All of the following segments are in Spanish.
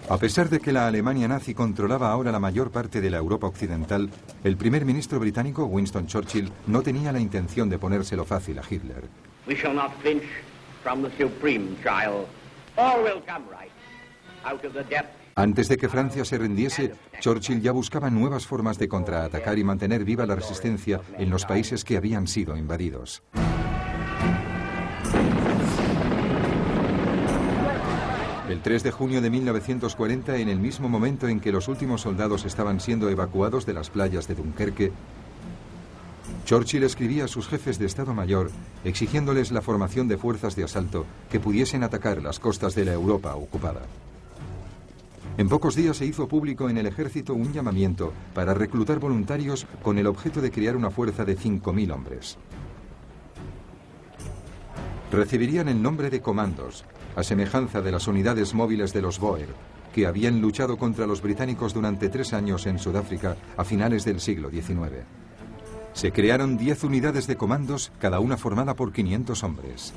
A pesar de que la Alemania nazi controlaba ahora la mayor parte de la Europa occidental, el primer ministro británico, Winston Churchill, no tenía la intención de ponérselo fácil a Hitler. We shall not flinch from the supreme trial. All will come right out of the depths. Antes de que Francia se rindiese, Churchill ya buscaba nuevas formas de contraatacar y mantener viva la resistencia en los países que habían sido invadidos. El 3 de junio de 1940, en el mismo momento en que los últimos soldados estaban siendo evacuados de las playas de Dunkerque, Churchill escribía a sus jefes de Estado Mayor exigiéndoles la formación de fuerzas de asalto que pudiesen atacar las costas de la Europa ocupada. En pocos días se hizo público en el ejército un llamamiento para reclutar voluntarios con el objeto de crear una fuerza de 5.000 hombres. Recibirían el nombre de comandos, a semejanza de las unidades móviles de los Boer, que habían luchado contra los británicos durante 3 años en Sudáfrica a finales del siglo XIX. Se crearon 10 unidades de comandos, cada una formada por 500 hombres.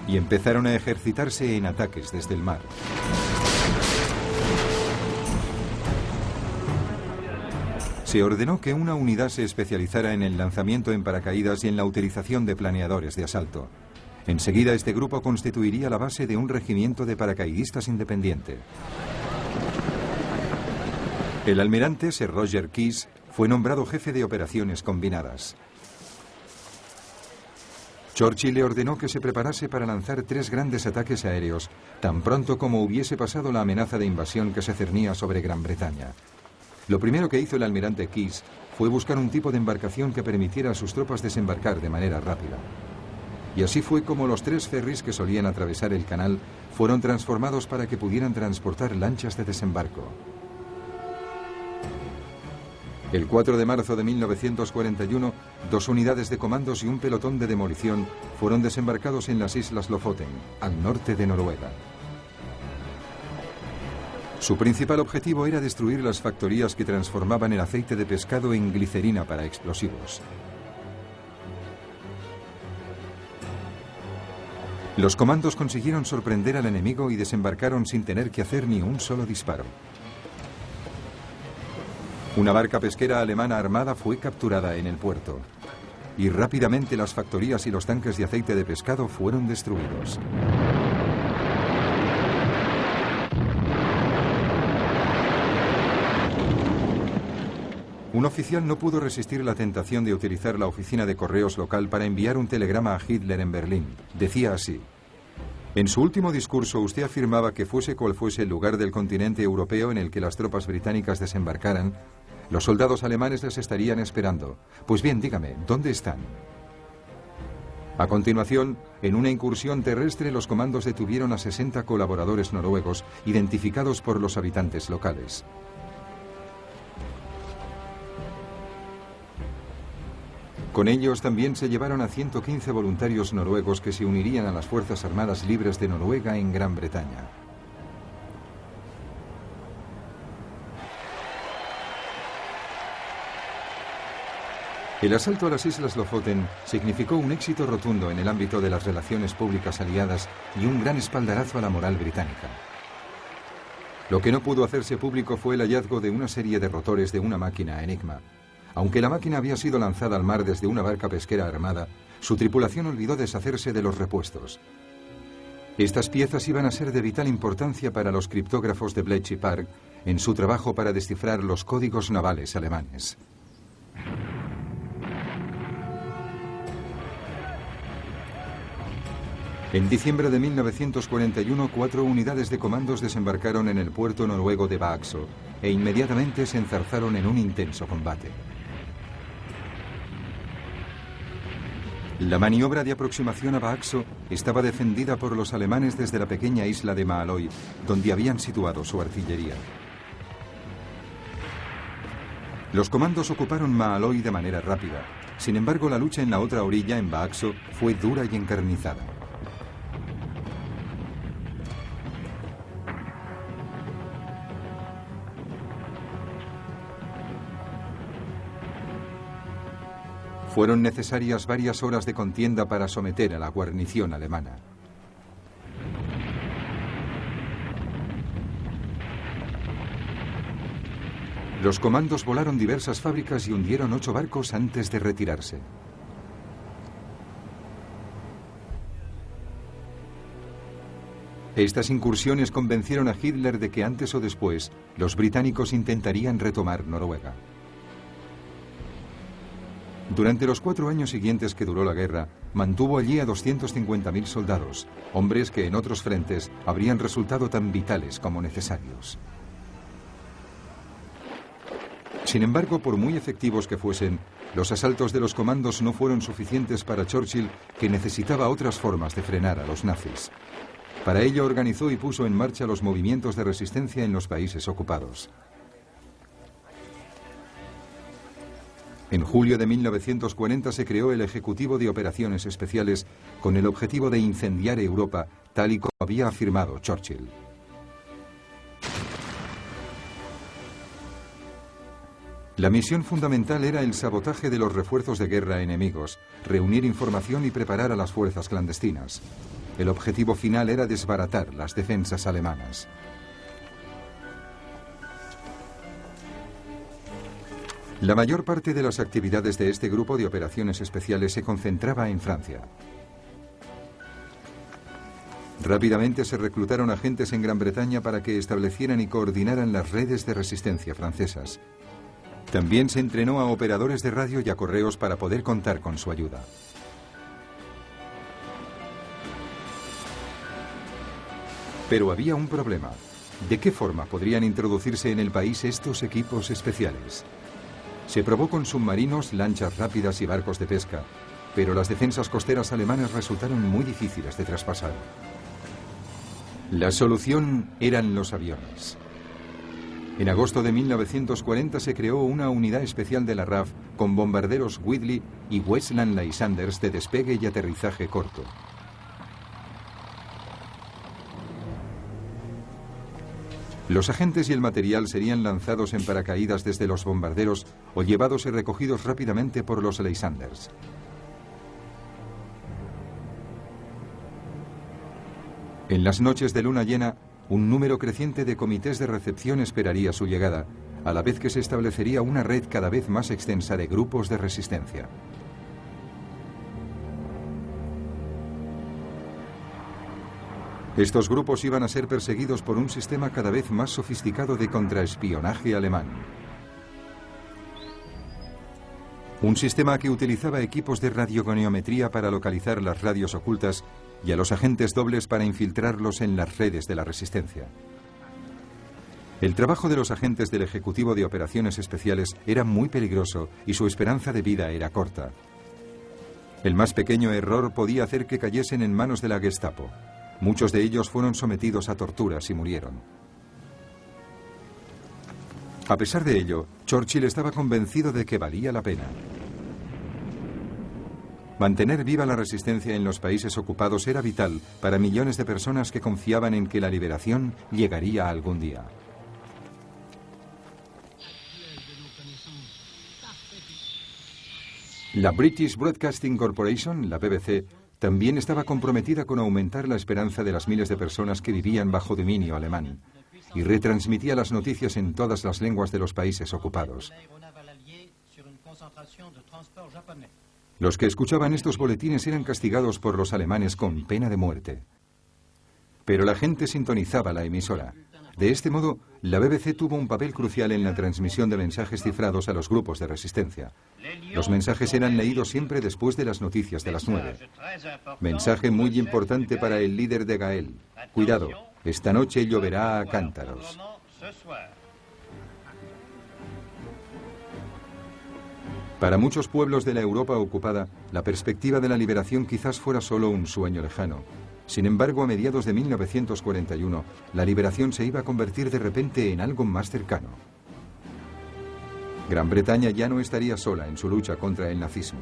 Y empezaron a ejercitarse en ataques desde el mar. Se ordenó que una unidad se especializara en el lanzamiento en paracaídas y en la utilización de planeadores de asalto. Enseguida este grupo constituiría la base de un regimiento de paracaidistas independiente. El almirante Sir Roger Keyes fue nombrado jefe de operaciones combinadas. Churchill le ordenó que se preparase para lanzar 3 grandes ataques aéreos, tan pronto como hubiese pasado la amenaza de invasión que se cernía sobre Gran Bretaña. Lo primero que hizo el almirante Keyes fue buscar un tipo de embarcación que permitiera a sus tropas desembarcar de manera rápida. Y así fue como los 3 ferries que solían atravesar el canal fueron transformados para que pudieran transportar lanchas de desembarco. El 4 de marzo de 1941, 2 unidades de comandos y un pelotón de demolición fueron desembarcados en las Islas Lofoten, al norte de Noruega. Su principal objetivo era destruir las factorías que transformaban el aceite de pescado en glicerina para explosivos. Los comandos consiguieron sorprender al enemigo y desembarcaron sin tener que hacer ni un solo disparo. Una barca pesquera alemana armada fue capturada en el puerto. Y rápidamente las factorías y los tanques de aceite de pescado fueron destruidos. Un oficial no pudo resistir la tentación de utilizar la oficina de correos local para enviar un telegrama a Hitler en Berlín. Decía así: en su último discurso usted afirmaba que fuese cual fuese el lugar del continente europeo en el que las tropas británicas desembarcaran, los soldados alemanes les estarían esperando. Pues bien, dígame, ¿dónde están? A continuación, en una incursión terrestre, los comandos detuvieron a 60 colaboradores noruegos identificados por los habitantes locales. Con ellos también se llevaron a 115 voluntarios noruegos que se unirían a las Fuerzas Armadas Libres de Noruega en Gran Bretaña. El asalto a las Islas Lofoten significó un éxito rotundo en el ámbito de las relaciones públicas aliadas y un gran espaldarazo a la moral británica. Lo que no pudo hacerse público fue el hallazgo de una serie de rotores de una máquina Enigma. Aunque la máquina había sido lanzada al mar desde una barca pesquera armada, su tripulación olvidó deshacerse de los repuestos. Estas piezas iban a ser de vital importancia para los criptógrafos de Bletchley Park en su trabajo para descifrar los códigos navales alemanes. En diciembre de 1941, 4 unidades de comandos desembarcaron en el puerto noruego de Vaxo e inmediatamente se enzarzaron en un intenso combate. La maniobra de aproximación a Vaxo estaba defendida por los alemanes desde la pequeña isla de Maaløy, donde habían situado su artillería. Los comandos ocuparon Maaløy de manera rápida. Sin embargo, la lucha en la otra orilla, en Vaxo, fue dura y encarnizada. Fueron necesarias varias horas de contienda para someter a la guarnición alemana. Los comandos volaron diversas fábricas y hundieron 8 barcos antes de retirarse. Estas incursiones convencieron a Hitler de que antes o después los británicos intentarían retomar Noruega. Durante los 4 años siguientes que duró la guerra, mantuvo allí a 250.000 soldados, hombres que en otros frentes habrían resultado tan vitales como necesarios. Sin embargo, por muy efectivos que fuesen, los asaltos de los comandos no fueron suficientes para Churchill, que necesitaba otras formas de frenar a los nazis. Para ello organizó y puso en marcha los movimientos de resistencia en los países ocupados. En julio de 1940 se creó el Ejecutivo de Operaciones Especiales con el objetivo de incendiar Europa, tal y como había afirmado Churchill. La misión fundamental era el sabotaje de los refuerzos de guerra enemigos, reunir información y preparar a las fuerzas clandestinas. El objetivo final era desbaratar las defensas alemanas. La mayor parte de las actividades de este grupo de operaciones especiales se concentraba en Francia. Rápidamente se reclutaron agentes en Gran Bretaña para que establecieran y coordinaran las redes de resistencia francesas. También se entrenó a operadores de radio y a correos para poder contar con su ayuda. Pero había un problema. ¿De qué forma podrían introducirse en el país estos equipos especiales? Se probó con submarinos, lanchas rápidas y barcos de pesca, pero las defensas costeras alemanas resultaron muy difíciles de traspasar. La solución eran los aviones. En agosto de 1940 se creó una unidad especial de la RAF con bombarderos Whitley y Westland Lysander de despegue y aterrizaje corto. Los agentes y el material serían lanzados en paracaídas desde los bombarderos o llevados y recogidos rápidamente por los Lysanders. En las noches de luna llena, un número creciente de comités de recepción esperaría su llegada, a la vez que se establecería una red cada vez más extensa de grupos de resistencia. Estos grupos iban a ser perseguidos por un sistema cada vez más sofisticado de contraespionaje alemán. Un sistema que utilizaba equipos de radiogoniometría para localizar las radios ocultas y a los agentes dobles para infiltrarlos en las redes de la resistencia. El trabajo de los agentes del Ejecutivo de Operaciones Especiales era muy peligroso y su esperanza de vida era corta. El más pequeño error podía hacer que cayesen en manos de la Gestapo. Muchos de ellos fueron sometidos a torturas y murieron. A pesar de ello, Churchill estaba convencido de que valía la pena. Mantener viva la resistencia en los países ocupados era vital para millones de personas que confiaban en que la liberación llegaría algún día. La British Broadcasting Corporation, la BBC, también estaba comprometida con aumentar la esperanza de las miles de personas que vivían bajo dominio alemán y retransmitía las noticias en todas las lenguas de los países ocupados. Los que escuchaban estos boletines eran castigados por los alemanes con pena de muerte. Pero la gente sintonizaba la emisora. De este modo, la BBC tuvo un papel crucial en la transmisión de mensajes cifrados a los grupos de resistencia. Los mensajes eran leídos siempre después de las noticias de las 9. Mensaje muy importante para el líder de Gael. Cuidado, esta noche lloverá a cántaros. Para muchos pueblos de la Europa ocupada, la perspectiva de la liberación quizás fuera solo un sueño lejano. Sin embargo, a mediados de 1941, la liberación se iba a convertir de repente en algo más cercano. Gran Bretaña ya no estaría sola en su lucha contra el nazismo.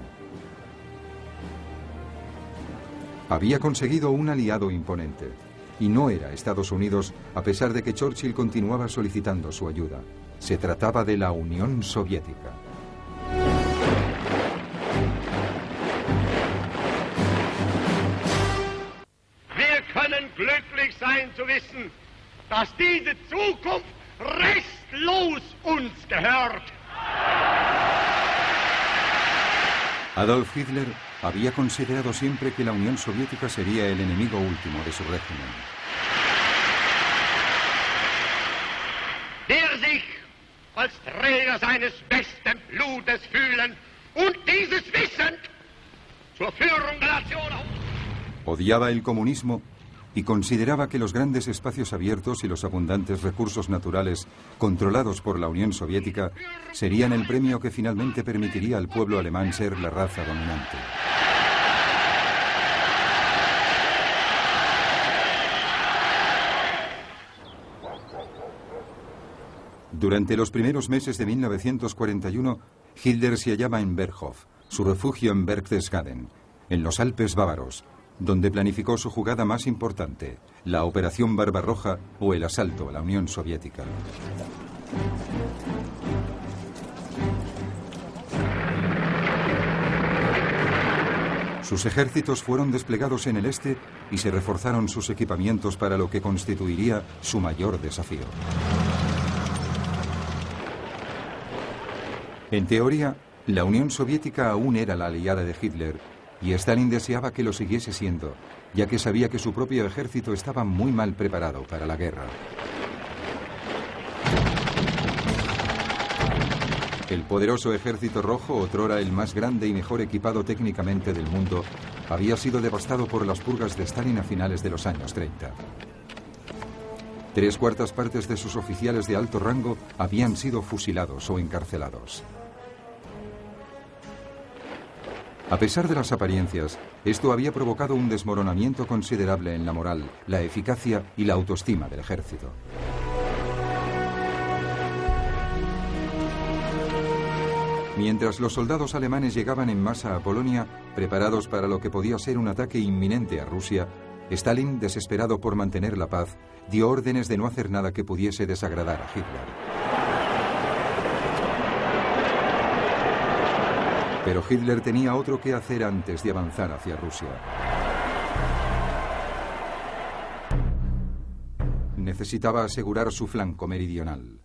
Había conseguido un aliado imponente, y no era Estados Unidos, a pesar de que Churchill continuaba solicitando su ayuda. Se trataba de la Unión Soviética. Glücklich sein zu wissen, dass diese Zukunft restlos uns gehört. Adolf Hitler había considerado siempre que la Unión Soviética sería el enemigo último de su régimen. Der sich als Träger seines besten Blutes fühlen und dieses Wissen zur Führung der Nation aus. Odiaba el comunismo y consideraba que los grandes espacios abiertos y los abundantes recursos naturales controlados por la Unión Soviética serían el premio que finalmente permitiría al pueblo alemán ser la raza dominante. Durante los primeros meses de 1941, Hitler se hallaba en Berghof, su refugio en Berchtesgaden, en los Alpes bávaros, donde planificó su jugada más importante, la Operación Barbarroja o el asalto a la Unión Soviética. Sus ejércitos fueron desplegados en el este y se reforzaron sus equipamientos para lo que constituiría su mayor desafío. En teoría, la Unión Soviética aún era la aliada de Hitler, y Stalin deseaba que lo siguiese siendo, ya que sabía que su propio ejército estaba muy mal preparado para la guerra. El poderoso Ejército Rojo, otrora el más grande y mejor equipado técnicamente del mundo, había sido devastado por las purgas de Stalin a finales de los años 30. 3/4 partes de sus oficiales de alto rango habían sido fusilados o encarcelados. A pesar de las apariencias, esto había provocado un desmoronamiento considerable en la moral, la eficacia y la autoestima del ejército. Mientras los soldados alemanes llegaban en masa a Polonia, preparados para lo que podía ser un ataque inminente a Rusia, Stalin, desesperado por mantener la paz, dio órdenes de no hacer nada que pudiese desagradar a Hitler. Pero Hitler tenía otro que hacer antes de avanzar hacia Rusia. Necesitaba asegurar su flanco meridional.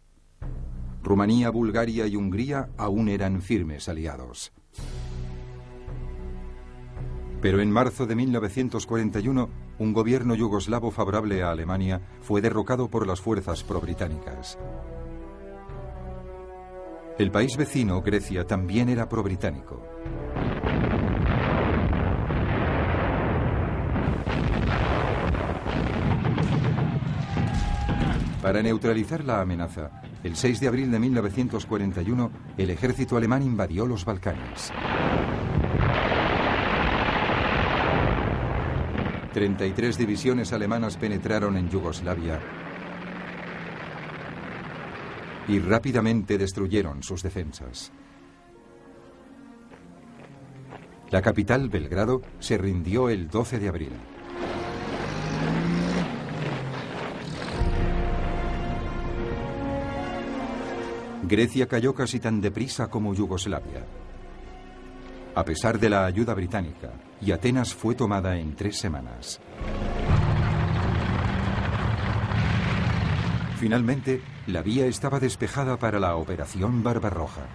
Rumanía, Bulgaria y Hungría aún eran firmes aliados. Pero en marzo de 1941, un gobierno yugoslavo favorable a Alemania fue derrocado por las fuerzas pro-británicas. El país vecino, Grecia, también era pro-británico. Para neutralizar la amenaza, el 6 de abril de 1941, el ejército alemán invadió los Balcanes. 33 divisiones alemanas penetraron en Yugoslavia y rápidamente destruyeron sus defensas. La capital, Belgrado, se rindió el 12 de abril. Grecia cayó casi tan deprisa como Yugoslavia, a pesar de la ayuda británica, y Atenas fue tomada en 3 semanas. Finalmente, la vía estaba despejada para la Operación Barbarroja.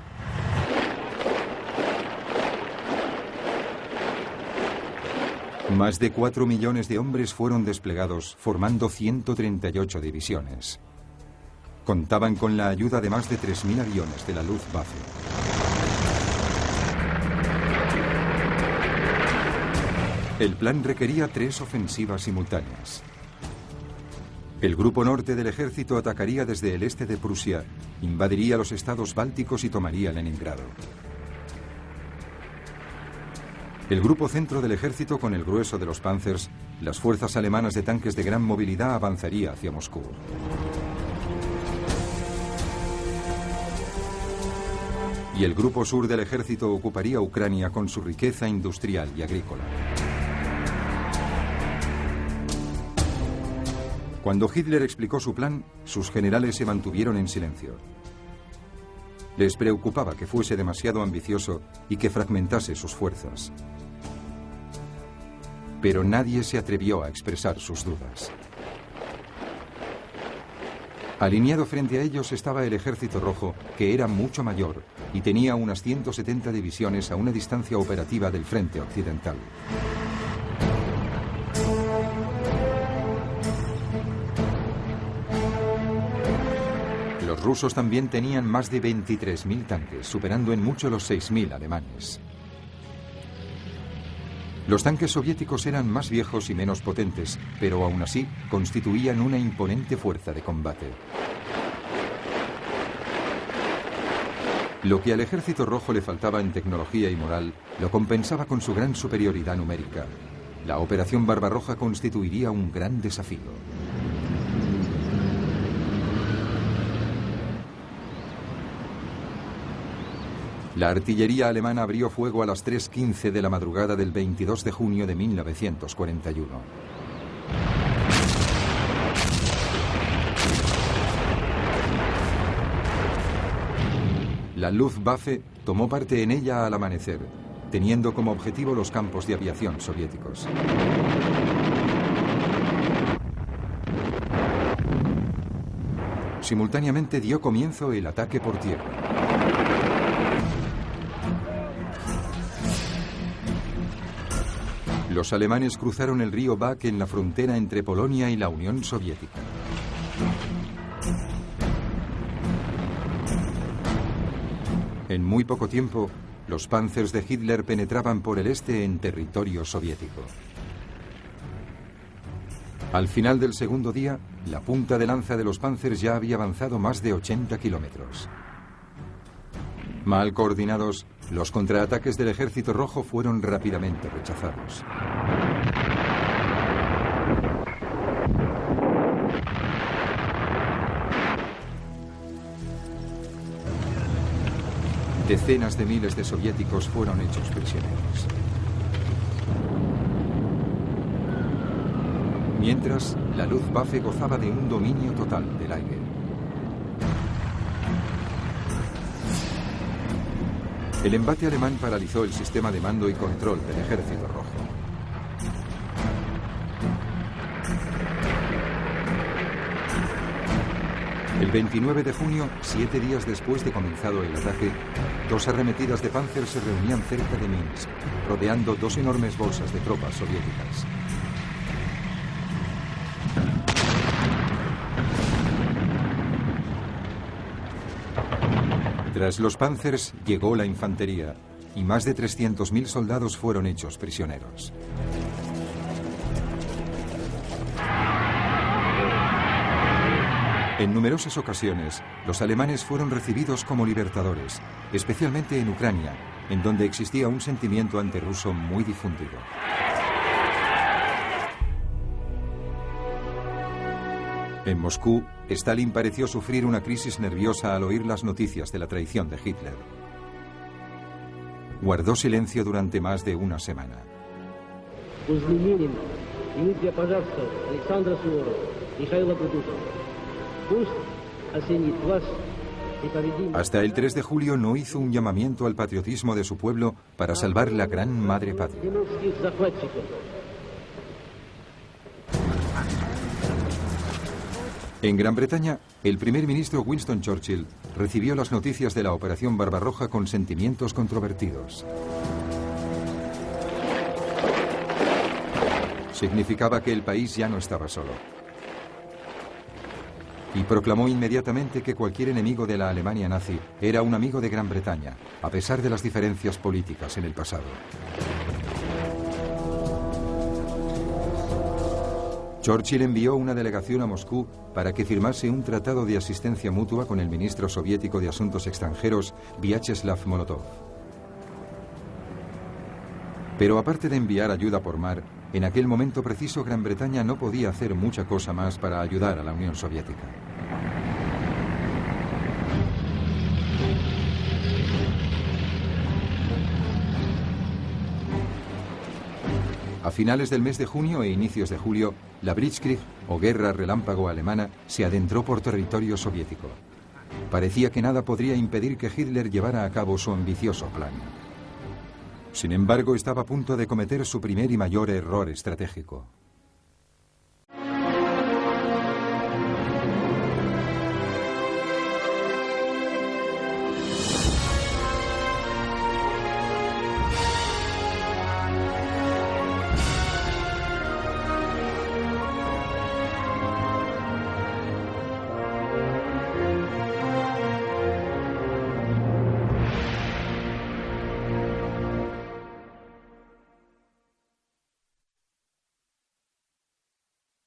Más de 4 millones de hombres fueron desplegados, formando 138 divisiones. Contaban con la ayuda de más de 3.000 aviones de la Luftwaffe. El plan requería 3 ofensivas simultáneas. El grupo norte del ejército atacaría desde el este de Prusia, invadiría los estados bálticos y tomaría Leningrado. El grupo centro del ejército, con el grueso de los Panzers, las fuerzas alemanas de tanques de gran movilidad, avanzaría hacia Moscú. Y el grupo sur del ejército ocuparía Ucrania con su riqueza industrial y agrícola. Cuando Hitler explicó su plan, sus generales se mantuvieron en silencio. Les preocupaba que fuese demasiado ambicioso y que fragmentase sus fuerzas. Pero nadie se atrevió a expresar sus dudas. Alineado frente a ellos estaba el Ejército Rojo, que era mucho mayor y tenía unas 170 divisiones a una distancia operativa del frente occidental. Los rusos también tenían más de 23.000 tanques, superando en mucho los 6.000 alemanes. Los tanques soviéticos eran más viejos y menos potentes, pero aún así constituían una imponente fuerza de combate. Lo que al Ejército Rojo le faltaba en tecnología y moral, lo compensaba con su gran superioridad numérica. La Operación Barbarroja constituiría un gran desafío. La artillería alemana abrió fuego a las 3:15 de la madrugada del 22 de junio de 1941. La Luftwaffe tomó parte en ella al amanecer, teniendo como objetivo los campos de aviación soviéticos. Simultáneamente dio comienzo el ataque por tierra. Los alemanes cruzaron el río Bak en la frontera entre Polonia y la Unión Soviética. En muy poco tiempo, los Panzers de Hitler penetraban por el este en territorio soviético. Al final del segundo día, la punta de lanza de los Panzers ya había avanzado más de 80 kilómetros. Mal coordinados, los contraataques del Ejército Rojo fueron rápidamente rechazados. Decenas de miles de soviéticos fueron hechos prisioneros. Mientras, la Luftwaffe gozaba de un dominio total del aire. El embate alemán paralizó el sistema de mando y control del Ejército Rojo. El 29 de junio, 7 días después de comenzado el ataque, 2 arremetidas de Panzer se reunían cerca de Minsk, rodeando 2 enormes bolsas de tropas soviéticas. Tras los Panzers llegó la infantería y más de 300.000 soldados fueron hechos prisioneros. En numerosas ocasiones, los alemanes fueron recibidos como libertadores, especialmente en Ucrania, en donde existía un sentimiento antirruso muy difundido. En Moscú, Stalin pareció sufrir una crisis nerviosa al oír las noticias de la traición de Hitler. Guardó silencio durante más de una semana. Hasta el 3 de julio no hizo un llamamiento al patriotismo de su pueblo para salvar la gran madre patria. En Gran Bretaña, el primer ministro Winston Churchill recibió las noticias de la Operación Barbarroja con sentimientos controvertidos. Significaba que el país ya no estaba solo. Y proclamó inmediatamente que cualquier enemigo de la Alemania nazi era un amigo de Gran Bretaña, a pesar de las diferencias políticas en el pasado. Churchill envió una delegación a Moscú para que firmase un tratado de asistencia mutua con el ministro soviético de Asuntos Extranjeros, Vyacheslav Molotov. Pero aparte de enviar ayuda por mar, en aquel momento preciso Gran Bretaña no podía hacer mucha cosa más para ayudar a la Unión Soviética. A finales del mes de junio e inicios de julio, la Blitzkrieg, o guerra relámpago alemana, se adentró por territorio soviético. Parecía que nada podría impedir que Hitler llevara a cabo su ambicioso plan. Sin embargo, estaba a punto de cometer su primer y mayor error estratégico.